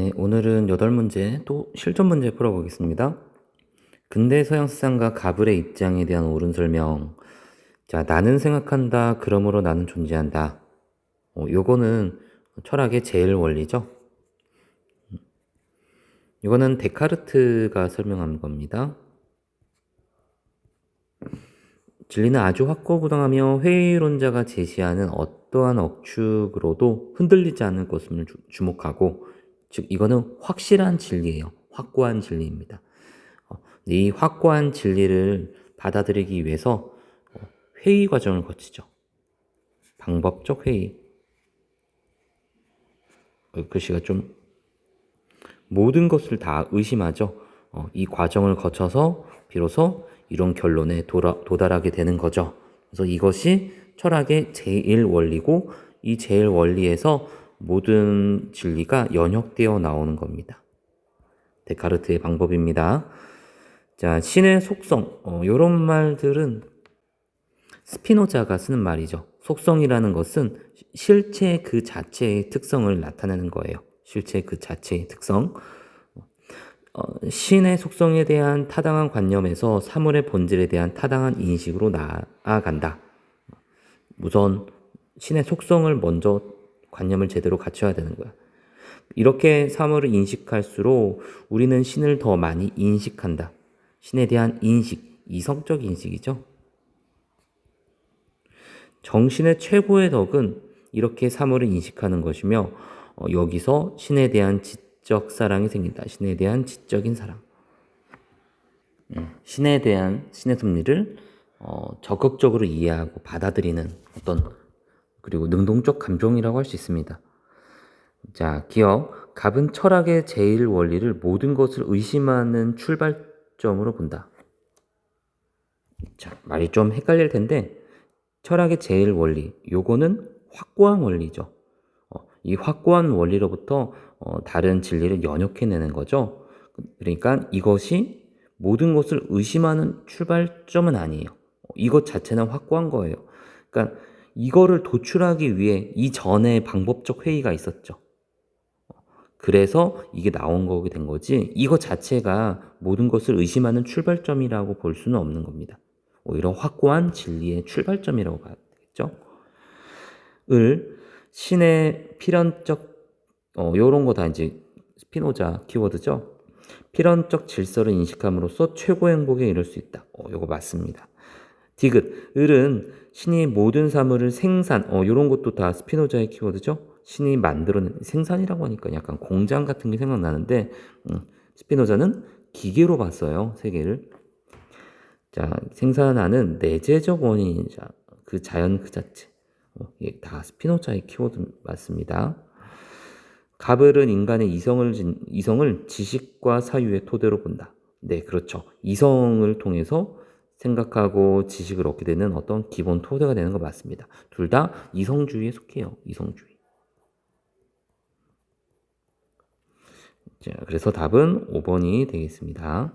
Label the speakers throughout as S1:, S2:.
S1: 네, 오늘은 8문제 또 실전 문제 풀어보겠습니다. 근대 서양 사상가 가불의 입장에 대한 옳은 설명. 자, 나는 생각한다. 그러므로 나는 존재한다. 요거는 철학의 제일 원리죠. 이거는 데카르트가 설명한 겁니다. 진리는 아주 확고부당하며 회의론자가 제시하는 어떠한 억측으로도 흔들리지 않는 것을 주목하고, 즉 이거는 확실한 진리예요. 확고한 진리입니다. 이 확고한 진리를 받아들이기 위해서 회의 과정을 거치죠. 방법적 회의. 글씨가 좀 모든 것을 다 의심하죠. 이 과정을 거쳐서 비로소 이런 결론에 도달하게 되는 거죠. 그래서 이것이 철학의 제일 원리고, 이 제일 원리에서 모든 진리가 연역되어 나오는 겁니다. 데카르트의 방법입니다. 자, 신의 속성, 이런 말들은 스피노자가 쓰는 말이죠. 속성이라는 것은 실체 그 자체의 특성을 나타내는 거예요. 실체 그 자체의 특성. 신의 속성에 대한 타당한 관념에서 사물의 본질에 대한 타당한 인식으로 나아간다. 우선 신의 속성을 먼저 관념을 제대로 갖춰야 되는 거야. 이렇게 사물을 인식할수록 우리는 신을 더 많이 인식한다. 신에 대한 인식, 이성적 인식이죠. 정신의 최고의 덕은 이렇게 사물을 인식하는 것이며, 여기서 신에 대한 지적 사랑이 생긴다. 신에 대한 지적인 사랑. 신에 대한 신의 섭리를 적극적으로 이해하고 받아들이는 그리고 능동적 감정이라고 할 수 있습니다. 자, 기억. 갑은 철학의 제일 원리를 모든 것을 의심하는 출발점으로 본다. 자, 말이 좀 헷갈릴 텐데, 철학의 제일 원리, 요거는 확고한 원리죠. 이 확고한 원리로부터 다른 진리를 연역해내는 거죠. 그러니까 이것이 모든 것을 의심하는 출발점은 아니에요. 이것 자체는 확고한 거예요. 그러니까 이거를 도출하기 위해 이전에 방법적 회의가 있었죠. 그래서 이게 나온 거게 된 거지, 이것 자체가 모든 것을 의심하는 출발점이라고 볼 수는 없는 겁니다. 오히려 확고한 진리의 출발점이라고 봐야 되겠죠. 신의 필연적, 요런 거 다 이제 스피노자 키워드죠. 필연적 질서를 인식함으로써 최고 행복에 이를 수 있다. 요거 맞습니다. 디귿, 을은 신이 모든 사물을 생산, 요런 것도 다 스피노자의 키워드죠. 신이 만들어낸, 생산이라고 하니까 약간 공장 같은 게 생각나는데, 스피노자는 기계로 봤어요, 세계를. 자, 생산하는 내재적 원인이자 그 자연 그 자체. 다 스피노자의 키워드 맞습니다. 가블은 인간의 이성을 지식과 사유의 토대로 본다. 네, 그렇죠. 이성을 통해서 생각하고 지식을 얻게 되는 어떤 기본 토대가 되는 거 맞습니다. 둘 다 이성주의에 속해요. 이성주의. 자, 그래서 답은 5번이 되겠습니다.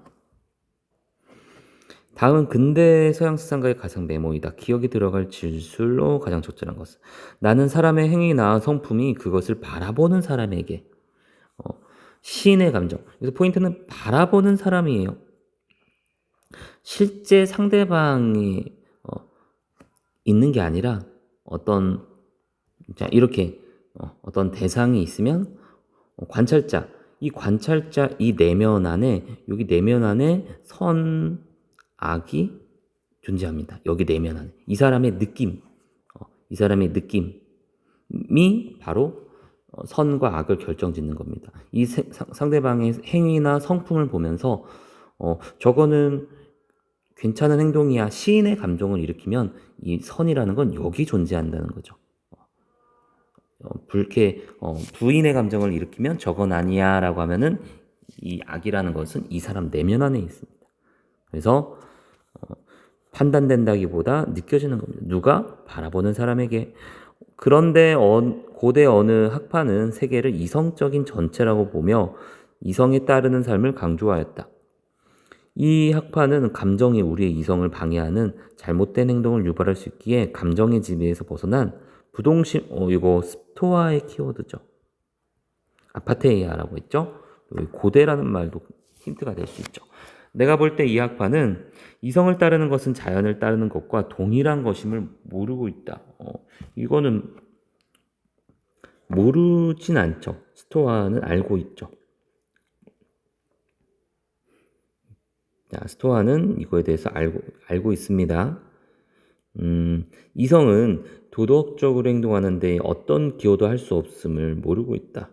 S1: 다음은 근대 서양 사상가의 가상 메모이다. 기억이 들어갈 질술로 가장 적절한 것은. 나는 사람의 행위나 성품이 그것을 바라보는 사람에게 시인의 감정. 그래서 포인트는 바라보는 사람이에요. 실제 상대방이 있는 게 아니라 이렇게 어떤 대상이 있으면 관찰자, 이 내면 안에, 여기 내면 안에 악이 존재합니다. 여기 내면 안에. 이 사람의 느낌이 바로 선과 악을 결정짓는 겁니다. 이 상대방의 행위나 성품을 보면서 저거는 괜찮은 행동이야. 시인의 감정을 일으키면 이 선이라는 건 여기 존재한다는 거죠. 부인의 감정을 일으키면 저건 아니야 라고 하면은 이 악이라는 것은 이 사람 내면 안에 있습니다. 그래서 판단된다기보다 느껴지는 겁니다. 누가? 바라보는 사람에게. 그런데 고대 어느 학파는 세계를 이성적인 전체라고 보며 이성에 따르는 삶을 강조하였다. 이 학파는 감정이 우리의 이성을 방해하는 잘못된 행동을 유발할 수 있기에 감정의 지배에서 벗어난 부동심, 이거 스토아의 키워드죠. 아파테이아라고 했죠. 여기 고대라는 말도 힌트가 될 수 있죠. 내가 볼 때 이 학파는 이성을 따르는 것은 자연을 따르는 것과 동일한 것임을 모르고 있다. 이거는 모르진 않죠. 스토아는 알고 있죠. 자, 스토아는 이거에 대해서 알고 있습니다. 이성은 도덕적으로 행동하는데 어떤 기여도 할 수 없음을 모르고 있다.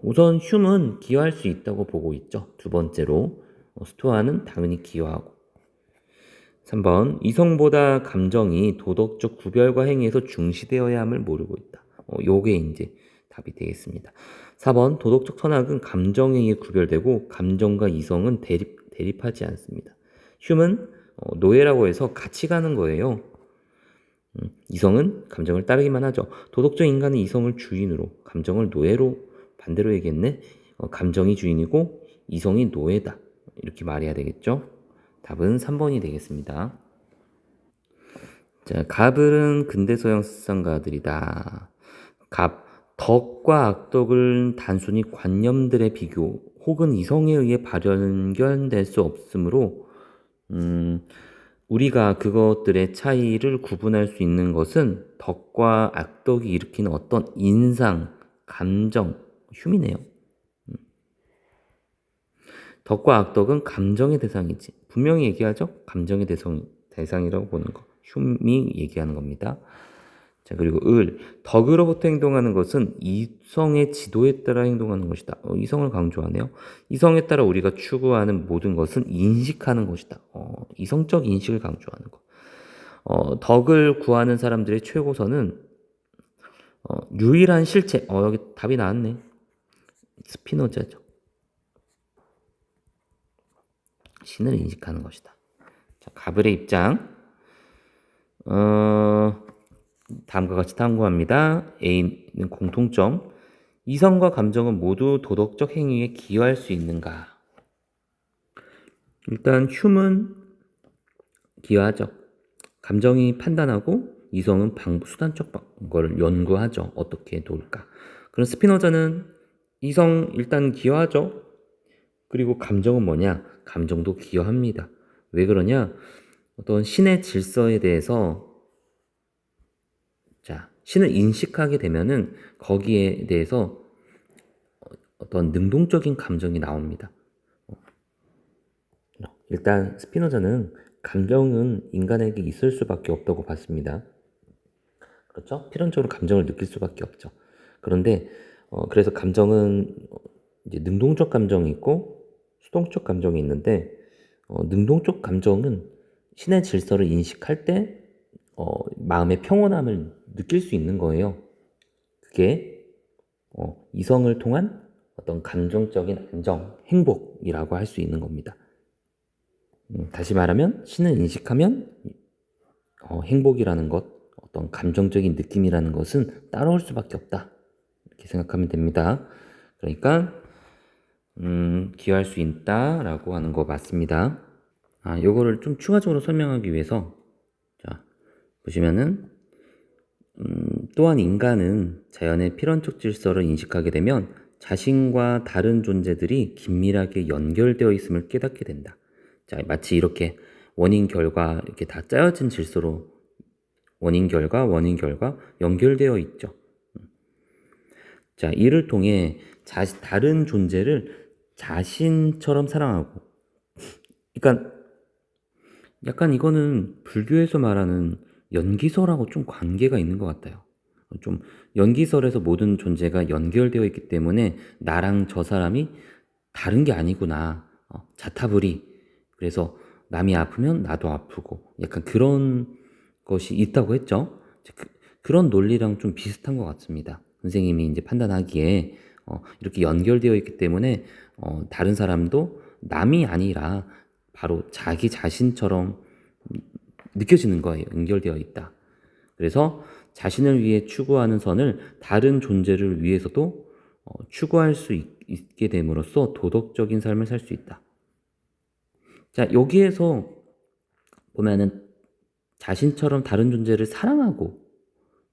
S1: 우선 휴은 기여할 수 있다고 보고 있죠. 두 번째로 스토아는 당연히 기여하고. 3번 이성보다 감정이 도덕적 구별과 행위에서 중시되어야 함을 모르고 있다. 요게 이제 답이 되겠습니다. 4번 도덕적 선악은 감정에 의해 구별되고 감정과 이성은 대립하지 않습니다. 휴은 노예라고 해서 같이 가는 거예요. 이성은 감정을 따르기만 하죠. 도덕적 인간은 이성을 주인으로, 감정을 노예로, 반대로 얘기했네. 감정이 주인이고 이성이 노예다. 이렇게 말해야 되겠죠. 답은 3번이 되겠습니다. 자, 갑을은 근대서양思想가들이다. 갑, 덕과 악덕은 단순히 관념들의 비교 혹은 이성에 의해 발견될 수 없으므로 우리가 그것들의 차이를 구분할 수 있는 것은 덕과 악덕이 일으키는 어떤 인상, 감정, 흉이네요. 덕과 악덕은 감정의 대상이지. 분명히 얘기하죠? 감정의 대상이라고 보는 거. 흉이 얘기하는 겁니다. 자, 그리고 덕으로부터 행동하는 것은 이성의 지도에 따라 행동하는 것이다. 이성을 강조하네요. 이성에 따라 우리가 추구하는 모든 것은 인식하는 것이다. 이성적 인식을 강조하는 것. 덕을 구하는 사람들의 최고선은 유일한 실체. 여기 답이 나왔네. 스피노자죠. 신을 인식하는 것이다. 자, 가브의 입장. 다음과 같이 탐구합니다. A는 공통점. 이성과 감정은 모두 도덕적 행위에 기여할 수 있는가? 일단 휴은 기여하죠. 감정이 판단하고 이성은 수단적 거를 연구하죠. 어떻게 도울까? 그럼 스피노자는 이성 일단 기여하죠. 그리고 감정은 뭐냐? 감정도 기여합니다. 왜 그러냐? 어떤 신의 질서에 대해서 자, 신을 인식하게 되면은 거기에 대해서 어떤 능동적인 감정이 나옵니다. 일단 스피노자는 감정은 인간에게 있을 수밖에 없다고 봤습니다. 그렇죠? 필연적으로 감정을 느낄 수밖에 없죠. 그런데 그래서 감정은 이제 능동적 감정이 있고 수동적 감정이 있는데 능동적 감정은 신의 질서를 인식할 때 마음의 평온함을 느낄 수 있는 거예요. 그게 이성을 통한 어떤 감정적인 안정, 행복이라고 할 수 있는 겁니다. 다시 말하면 신을 인식하면 행복이라는 것, 어떤 감정적인 느낌이라는 것은 따라올 수밖에 없다. 이렇게 생각하면 됩니다. 그러니까 기여할 수 있다라고 하는 거 맞습니다. 요거를 좀 추가적으로 설명하기 위해서 자, 보시면은 또한 인간은 자연의 필연적 질서를 인식하게 되면 자신과 다른 존재들이 긴밀하게 연결되어 있음을 깨닫게 된다. 자, 마치 이렇게 원인 결과 이렇게 다 짜여진 질서로 원인 결과 연결되어 있죠. 자, 이를 통해 다른 존재를 자신처럼 사랑하고, 그러니까 약간 이거는 불교에서 말하는 연기설하고 좀 관계가 있는 것 같아요. 좀 연기설에서 모든 존재가 연결되어 있기 때문에 나랑 저 사람이 다른 게 아니구나. 자타불이. 그래서 남이 아프면 나도 아프고 약간 그런 것이 있다고 했죠. 그런 논리랑 좀 비슷한 것 같습니다. 선생님이 이제 판단하기에 이렇게 연결되어 있기 때문에 다른 사람도 남이 아니라 바로 자기 자신처럼 느껴지는 거예요. 연결되어 있다. 그래서 자신을 위해 추구하는 선을 다른 존재를 위해서도 추구할 수 있게 됨으로써 도덕적인 삶을 살 수 있다. 자, 여기에서 보면은 자신처럼 다른 존재를 사랑하고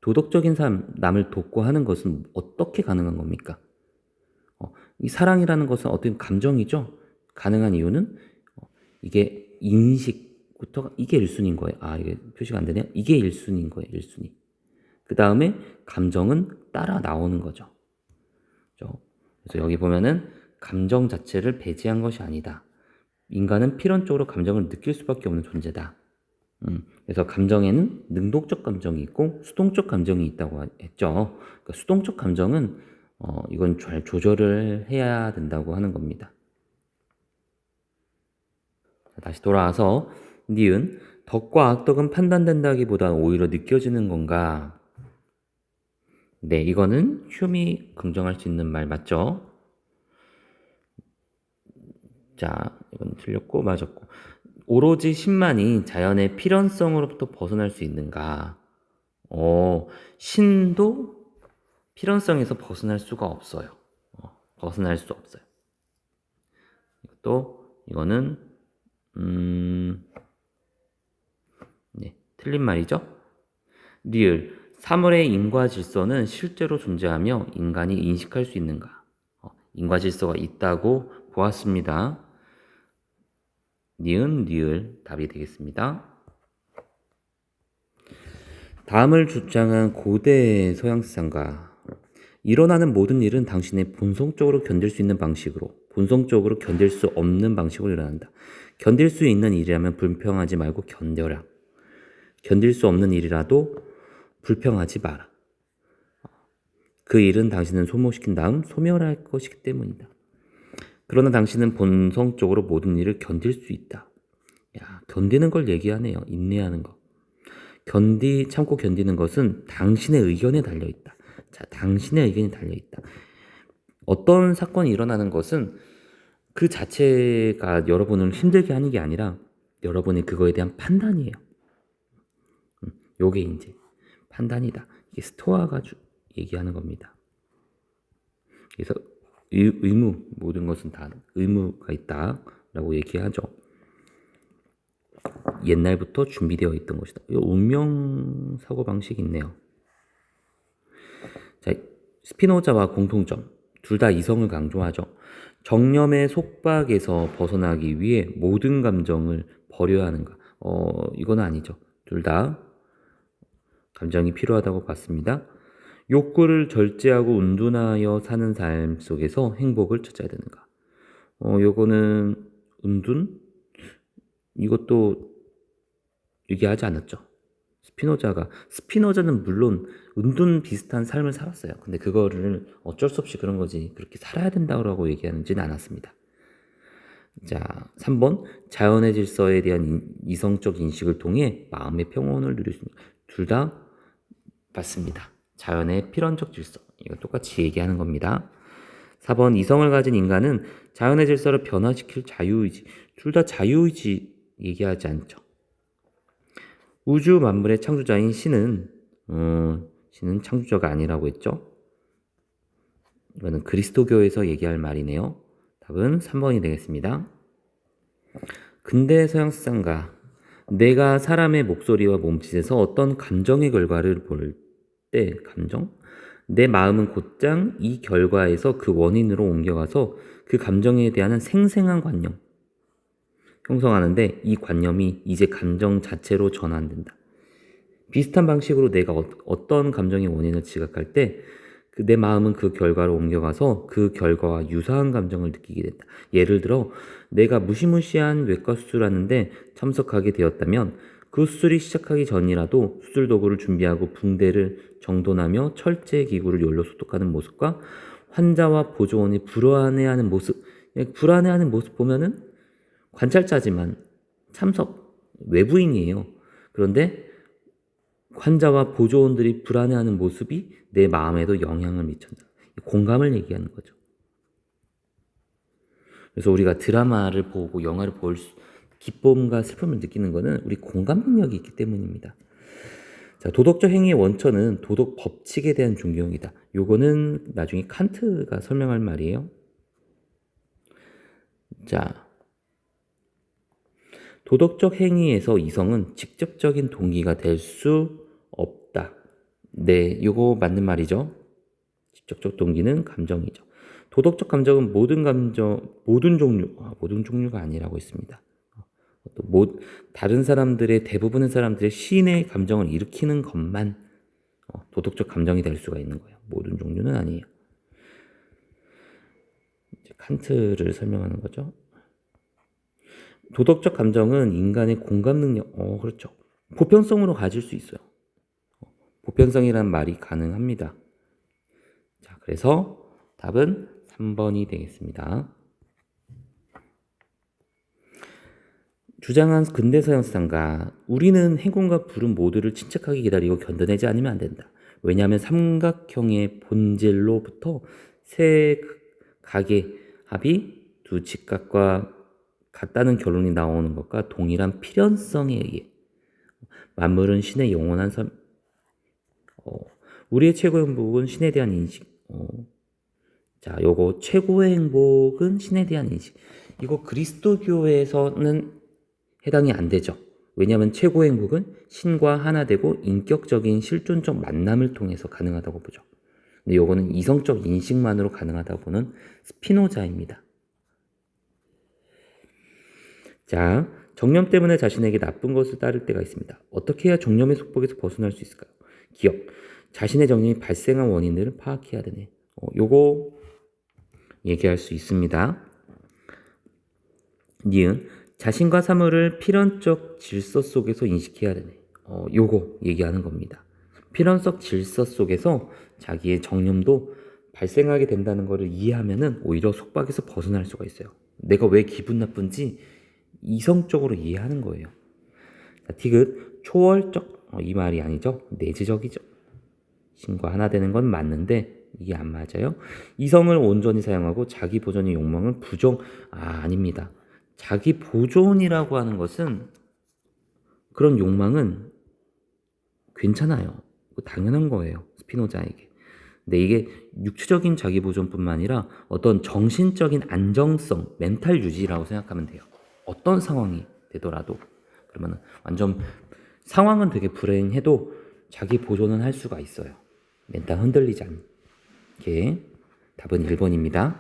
S1: 도덕적인 삶, 남을 돕고 하는 것은 어떻게 가능한 겁니까? 이 사랑이라는 것은 어떤 감정이죠. 가능한 이유는 이게 인식부터 이게 1순위인 거예요. 아, 이게 표시가 안 되네요. 이게 1순위인 거예요. 1순위. 그 다음에 감정은 따라 나오는 거죠. 그래서 여기 보면은 감정 자체를 배제한 것이 아니다. 인간은 필연적으로 감정을 느낄 수밖에 없는 존재다. 그래서 감정에는 능동적 감정이 있고 수동적 감정이 있다고 했죠. 그러니까 수동적 감정은 이건 잘 조절을 해야 된다고 하는 겁니다. 다시 돌아와서 니은 덕과 악덕은 판단된다기보다 오히려 느껴지는 건가? 네, 이거는 휴미 긍정할 수 있는 말 맞죠? 자, 이건 틀렸고 맞았고. 오로지 신만이 자연의 필연성으로부터 벗어날 수 있는가? 신도 필연성에서 벗어날 수가 없어요. 벗어날 수 없어요. 또 이거는 네, 틀린 말이죠. 리을 3월의 인과 질서는 실제로 존재하며 인간이 인식할 수 있는가? 인과 질서가 있다고 보았습니다. 니은, 리을 답이 되겠습니다. 다음을 주장한 고대 서양사상가 일어나는 모든 일은 당신의 본성적으로 견딜 수 있는 방식으로 본성적으로 견딜 수 없는 방식으로 일어난다. 견딜 수 있는 일이라면 불평하지 말고 견뎌라. 견딜 수 없는 일이라도 불평하지 마라. 그 일은 당신은 소모시킨 다음 소멸할 것이기 때문이다. 그러나 당신은 본성적으로 모든 일을 견딜 수 있다. 야, 견디는 걸 얘기하네요. 인내하는 거. 참고 견디는 것은 당신의 의견에 달려있다. 자, 당신의 의견이 달려있다. 어떤 사건이 일어나는 것은 그 자체가 여러분을 힘들게 하는 게 아니라 여러분의 그거에 대한 판단이에요. 요게 이제 판단이다. 이게 스토아가 얘기하는 겁니다. 그래서 의무, 모든 것은 다 의무가 있다라고 얘기하죠. 옛날부터 준비되어 있던 것이다. 이 운명 사고방식이 있네요. 자, 스피노자와 공통점. 둘 다 이성을 강조하죠. 정념의 속박에서 벗어나기 위해 모든 감정을 버려야 하는가? 이건 아니죠. 둘 다 감정이 필요하다고 봤습니다. 욕구를 절제하고 운둔하여 사는 삶 속에서 행복을 찾아야 되는가? 요거는 운둔? 이것도 얘기하지 않았죠. 스피노자는 물론 은둔 비슷한 삶을 살았어요. 근데 그거를 어쩔 수 없이 그런 거지 그렇게 살아야 된다고 얘기하지는 않았습니다. 자, 3번 자연의 질서에 대한 이성적 인식을 통해 마음의 평온을 누릴 수 있는 둘 다 맞습니다. 자연의 필연적 질서 이거 똑같이 얘기하는 겁니다. 4번 이성을 가진 인간은 자연의 질서를 변화시킬 자유의지 둘 다 자유의지 얘기하지 않죠. 우주 만물의 창조자인 신은 창조자가 아니라고 했죠. 이거는 그리스도교에서 얘기할 말이네요. 답은 3번이 되겠습니다. 근대 서양사상가 내가 사람의 목소리와 몸짓에서 어떤 감정의 결과를 볼 때 내 마음은 곧장 이 결과에서 그 원인으로 옮겨가서 그 감정에 대한 생생한 관념 형성하는데 이 관념이 이제 감정 자체로 전환된다. 비슷한 방식으로 내가 어떤 감정의 원인을 지각할 때 내 마음은 그 결과로 옮겨가서 그 결과와 유사한 감정을 느끼게 된다. 예를 들어 내가 무시무시한 외과 수술하는데 참석하게 되었다면 그 수술이 시작하기 전이라도 수술 도구를 준비하고 붕대를 정돈하며 철제 기구를 열로 소독하는 모습과 환자와 보조원이 불안해하는 모습 보면은 관찰자지만 외부인이에요. 그런데 환자와 보조원들이 불안해하는 모습이 내 마음에도 영향을 미친다. 공감을 얘기하는 거죠. 그래서 우리가 드라마를 보고 영화를 볼 기쁨과 슬픔을 느끼는 것은 우리 공감 능력이 있기 때문입니다. 자, 도덕적 행위의 원천은 도덕 법칙에 대한 존경이다. 요거는 나중에 칸트가 설명할 말이에요. 자, 도덕적 행위에서 이성은 직접적인 동기가 될 수 없다. 네, 요거 맞는 말이죠. 직접적 동기는 감정이죠. 도덕적 감정은 모든 감정, 모든 종류, 모든 종류가 아니라고 했습니다. 또 다른 사람들의 대부분의 사람들의 신의 감정을 일으키는 것만 도덕적 감정이 될 수가 있는 거예요. 모든 종류는 아니에요. 이제 칸트를 설명하는 거죠. 도덕적 감정은 인간의 공감 능력, 그렇죠. 보편성으로 가질 수 있어요. 보편성이란 말이 가능합니다. 자, 그래서 답은 3번이 되겠습니다. 주장한 근대 서양 사상가, 우리는 행운과 불운 모두를 침착하게 기다리고 견뎌내지 않으면 안 된다. 왜냐하면 삼각형의 본질로부터 세 각의 합이 두 직각과 같다는 결론이 나오는 것과 동일한 필연성에 의해 만물은 신의 영원한 우리의 최고의 행복은 신에 대한 인식. 자, 요거 최고의 행복은 신에 대한 인식. 이거 그리스도교에서는 해당이 안 되죠. 왜냐하면 최고의 행복은 신과 하나 되고 인격적인 실존적 만남을 통해서 가능하다고 보죠. 근데 요거는 이성적 인식만으로 가능하다고 보는 스피노자입니다. 자, 정념 때문에 자신에게 나쁜 것을 따를 때가 있습니다. 어떻게 해야 정념의 속박에서 벗어날 수 있을까요? 기억. 자신의 정념이 발생한 원인들을 파악해야 되네. 요거 얘기할 수 있습니다. 니은. 자신과 사물을 필연적 질서 속에서 인식해야 되네. 요거 얘기하는 겁니다. 필연적 질서 속에서 자기의 정념도 발생하게 된다는 것을 이해하면은 오히려 속박에서 벗어날 수가 있어요. 내가 왜 기분 나쁜지 이성적으로 이해하는 거예요. 자, 티귿. 초월적, 이 말이 아니죠. 내재적이죠. 신과 하나 되는 건 맞는데 이게 안 맞아요. 이성을 온전히 사용하고 자기 보존의 욕망을 아닙니다. 자기 보존이라고 하는 것은 그런 욕망은 괜찮아요. 당연한 거예요. 스피노자에게. 근데 이게 육체적인 자기 보존뿐만 아니라 어떤 정신적인 안정성, 멘탈 유지라고 생각하면 돼요. 어떤 상황이 되더라도. 그러면 완전 상황은 되게 불행해도 자기 보존은 할 수가 있어요. 멘탈 흔들리지 않게. 답은 1번입니다.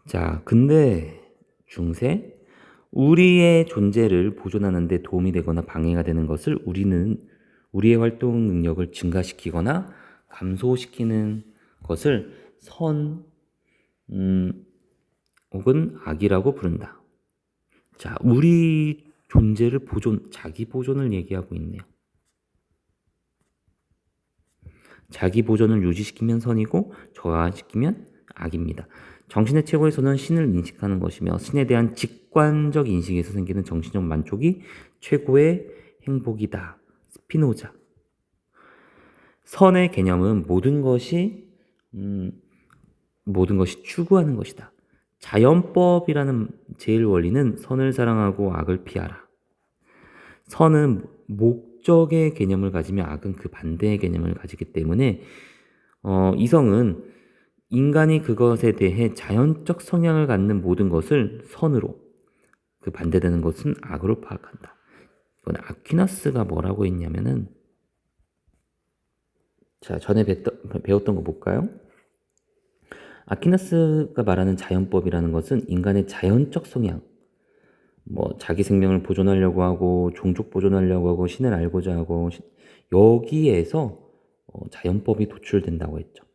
S1: 자, 근데 중세 우리의 존재를 보존하는 데 도움이 되거나 방해가 되는 것을 우리의 활동 능력을 증가시키거나 감소시키는 것을 혹은 악이라고 부른다. 자, 우리 존재를 자기 보존을 얘기하고 있네요. 자기 보존을 유지시키면 선이고 저하시키면 악입니다. 정신의 최고에서는 신을 인식하는 것이며 신에 대한 직관적 인식에서 생기는 정신적 만족이 최고의 행복이다. 스피노자. 선의 개념은 모든 것이 추구하는 것이다. 자연법이라는 제일 원리는 선을 사랑하고 악을 피하라. 선은 목적의 개념을 가지며 악은 그 반대의 개념을 가지기 때문에 이성은 인간이 그것에 대해 자연적 성향을 갖는 모든 것을 선으로, 그 반대되는 것은 악으로 파악한다. 이건 아퀴나스가 뭐라고 했냐면은, 자, 전에 배웠던 거 볼까요? 아퀴나스가 말하는 자연법이라는 것은 인간의 자연적 성향, 자기 생명을 보존하려고 하고 종족 보존하려고 하고 신을 알고자 하고 여기에서 자연법이 도출된다고 했죠.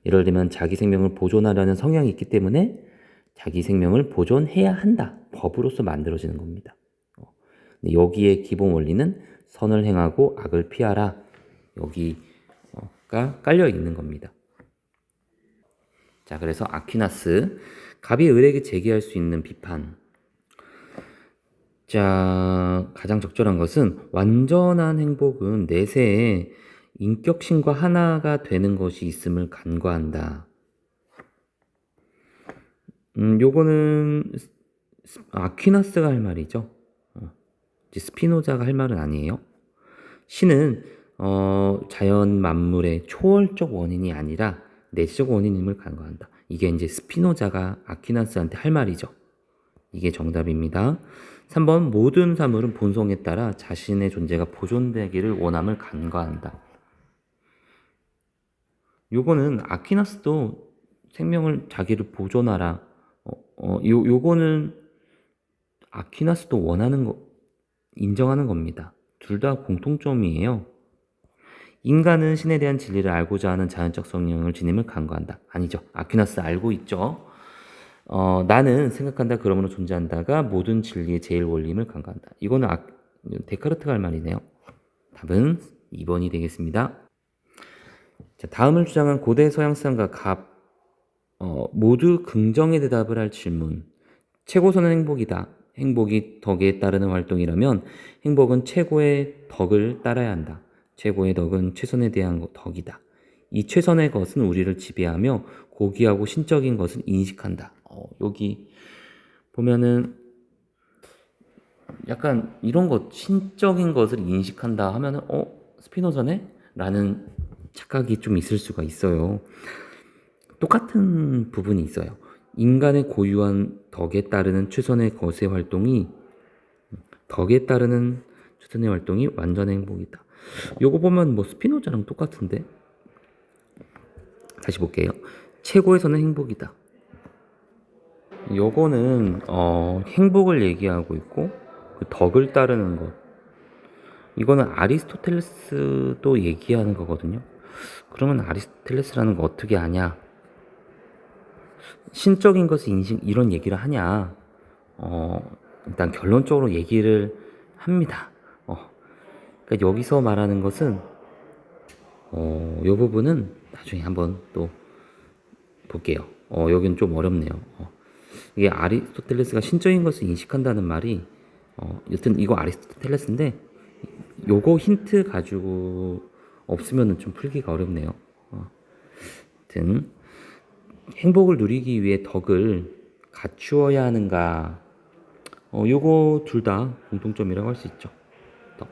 S1: 예를 들면 자기 생명을 보존하려는 성향이 있기 때문에 자기 생명을 보존해야 한다. 법으로서 만들어지는 겁니다. 여기에 기본 원리는 선을 행하고 악을 피하라. 여기가 깔려 있는 겁니다. 자, 그래서 아퀴나스, 갑이 을에게 제기할 수 있는 비판. 자, 가장 적절한 것은 완전한 행복은 내세에 인격신과 하나가 되는 것이 있음을 간과한다. 요거는 아퀴나스가 할 말이죠. 스피노자가 할 말은 아니에요. 신은 자연 만물의 초월적 원인이 아니라 내적 원인임을 간과한다. 이게 이제 스피노자가 아퀴나스한테 할 말이죠. 이게 정답입니다. 3번 모든 사물은 본성에 따라 자신의 존재가 보존되기를 원함을 간과한다. 요거는 아퀴나스도 생명을 자기를 보존하라. 요거는 아퀴나스도 원하는 거, 인정하는 겁니다. 둘 다 공통점이에요. 인간은 신에 대한 진리를 알고자 하는 자연적 성령을 지님을 간구한다. 아니죠. 아퀴나스 알고 있죠. 나는 생각한다 그러므로 존재한다가 모든 진리의 제일 원리임을 간구한다. 이거는 데카르트가 할 말이네요. 답은 2번이 되겠습니다. 자, 다음을 주장한 고대 서양 사상가 모두 긍정의 대답을 할 질문. 최고선은 행복이다. 행복이 덕에 따르는 활동이라면 행복은 최고의 덕을 따라야 한다. 최고의 덕은 최선에 대한 덕이다. 이 최선의 것은 우리를 지배하며 고귀하고 신적인 것을 인식한다. 여기 보면은 약간 이런 것, 신적인 것을 인식한다 하면은 스피노자네? 라는 착각이 좀 있을 수가 있어요. 똑같은 부분이 있어요. 인간의 고유한 덕에 따르는 최선의 것의 활동이 완전한 행복이다. 요거 보면 뭐 스피노자랑 똑같은데. 다시 볼게요. 최고에서는 행복이다. 요거는 행복을 얘기하고 있고 그 덕을 따르는 것. 이거는 아리스토텔레스도 얘기하는 거거든요. 그러면 아리스토텔레스라는 거 어떻게 아냐? 신적인 것을 인식 이런 얘기를 하냐? 일단 결론적으로 얘기를 합니다. 그러니까 여기서 말하는 것은 이 부분은 나중에 한번 또 볼게요. 여기는 좀 어렵네요. 이게 아리스토텔레스가 신적인 것을 인식한다는 말이 여튼 이거 아리스토텔레스인데 요거 힌트 가지고 없으면 좀 풀기가 어렵네요. 여튼 행복을 누리기 위해 덕을 갖추어야 하는가? 요거 둘 다 공통점이라고 할 수 있죠. 덕.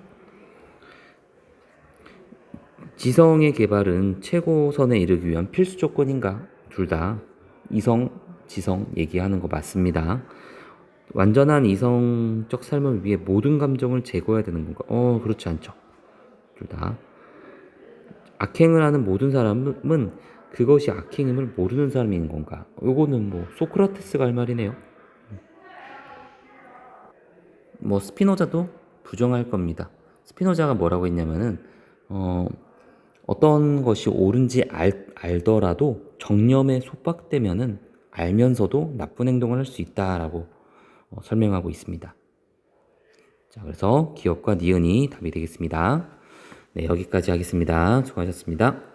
S1: 지성의 개발은 최고선에 이르기 위한 필수 조건인가? 둘 다 이성, 지성 얘기하는 거 맞습니다. 완전한 이성적 삶을 위해 모든 감정을 제거해야 되는 건가? 그렇지 않죠. 둘 다. 악행을 하는 모든 사람은 그것이 악행임을 모르는 사람인 건가? 요거는 뭐 소크라테스가 할 말이네요. 뭐 스피노자도 부정할 겁니다. 스피노자가 뭐라고 했냐면은 어떤 것이 옳은지 알더라도 정념에 속박되면은 알면서도 나쁜 행동을 할 수 있다라고 설명하고 있습니다. 자, 그래서 기억과 니은이 답이 되겠습니다. 네, 여기까지 하겠습니다. 수고하셨습니다.